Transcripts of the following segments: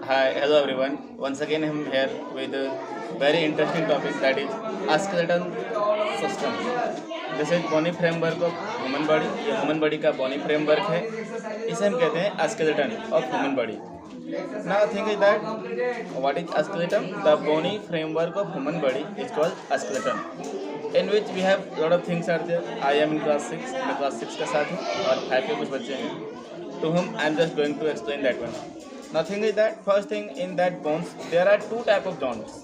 Hi, hello everyone. Once again, I'm here with a very interesting topic, that is skeleton system. This is bony framework of human body. ये human body का bony framework है. इसे हम कहते हैं skeleton of human body. Now think is that what is skeleton? The bony framework of human body is called skeleton, in which we have lot of things are there. I am in class 6. मैं class 6 के साथ हूँ और 5 के कुछ बच्चे हैं. To whom I am just going to explain that one. Nothing is that first thing in that bones there are two type of joints.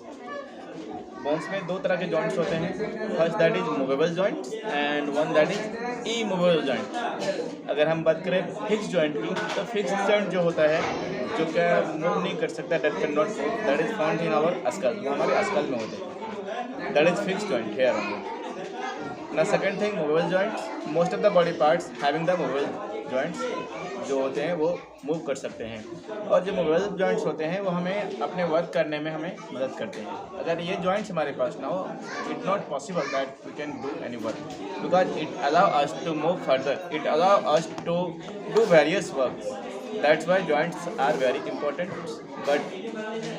Bones में दो तरह के जॉइंट्स होते हैं. First that is movable joints and one that is immovable joint. अगर हम बात करें फिक्स जॉइंट की, तो फिक्स जॉइंट जो होता है जो क्या मूव नहीं कर सकता, that can not move, that is found in our skull. वो हमारे अस्कल में होते हैं. That is fix joint here only. ना second thing movable joints. Most of the body parts having the movable joints जो होते हैं वो मूव कर सकते हैं. और जो मूवेबल जॉइंट्स होते हैं वो हमें अपने वर्क करने में हमें मदद करते हैं. अगर ये जॉइंट्स हमारे पास ना हो, it not possible that we can do any work, because it allow us to move further, it allow us to do various work. That's why joints are very important. But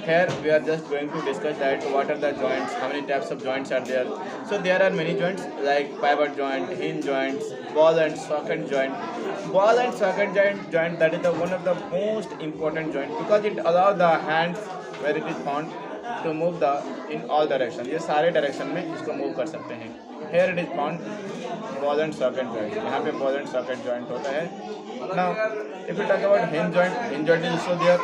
here we are just going to discuss that what are the joints, how many types of joints are there. So there are many joints like pivot joint, hinge joints, ball and socket joint. Ball and socket joint that is the one of the most important joint because it allows the hands where it is found to move the in all direction. ये सारे direction में इसको move कर सकते हैं. Here it is found ball and socket joint. यहाँ पे ball and socket joint होता है. Now if we talk about hinge joint is also there.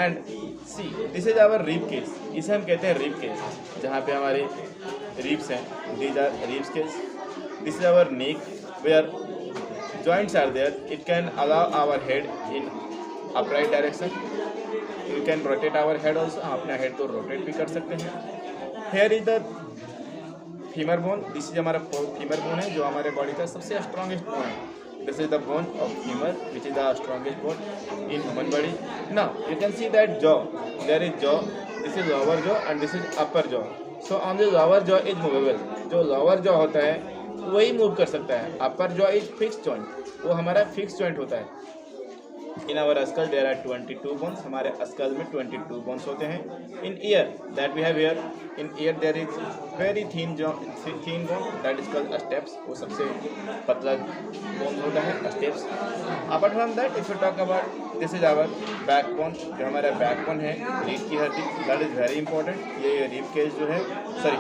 And see, this is our rib cage. इसे हम कहते हैं rib cage, जहाँ पे हमारे ribs हैं. These are rib cage. This is our neck where joints are there. It can allow our head in upright direction. We can rotate our head also. हम अपना head को rotate भी कर सकते हैं. Here is the femur bone. This is हमारा femur bone है जो हमारे body का सबसे strongest bone है. This is the bone of femur, which is the strongest bone in human body. Now you can see that jaw. There is jaw. This is lower jaw and this is upper jaw. So on the lower jaw is movable. जो lower jaw होता है वही move कर सकता है. upper jaw is fixed joint. वो हमारा fixed joint होता है. In our skull there are 22 bones. हमारे skull में 22 bones होते हैं. In ear that we have here, in ear there is very thin bone that is called steps. वो सबसे पतला bone होता है steps. Apart from that, if you talk about this is our backbone. जो हमारा backbone है रीढ़ की हड्डी, that is very important. ये rib cage जो है, sorry,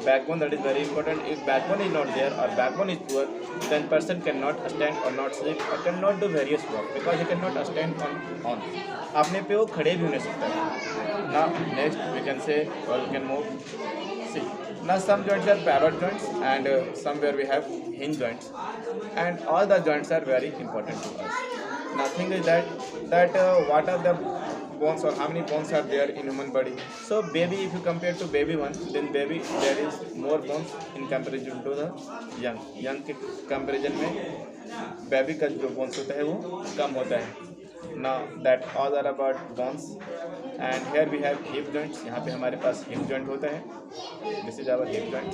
backbone, that is very important. If backbone is not there or backbone is poor, then person cannot stand or not sleep or cannot do various work because he cannot stand on. अपने पे वो खड़े भी नहीं सकता है. Now next we can say or we can move. See, now some joints are pivot joints and somewhere we have hinge joints, and all the joints are very important to us. Nothing is that what are the bones or how many bones are there in human body. So baby, if you compare to baby one, then baby there is more bones in comparison to the young के comparison में baby का जो bones होता है वो कम होता है. Now that all are about bones. And here we have hip joints. यहाँ पे हमारे पास hip joint होता है. This is our hip joint.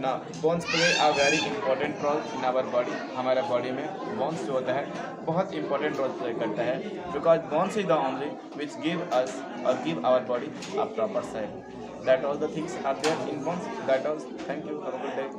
Now bones play a very important role in our body. हमारे body में bones जो होता है बहुत important role play करता है, because bones is the only which give us or give our body a proper shape. That all the things are there in bones. That all. Thank you. Have a good day.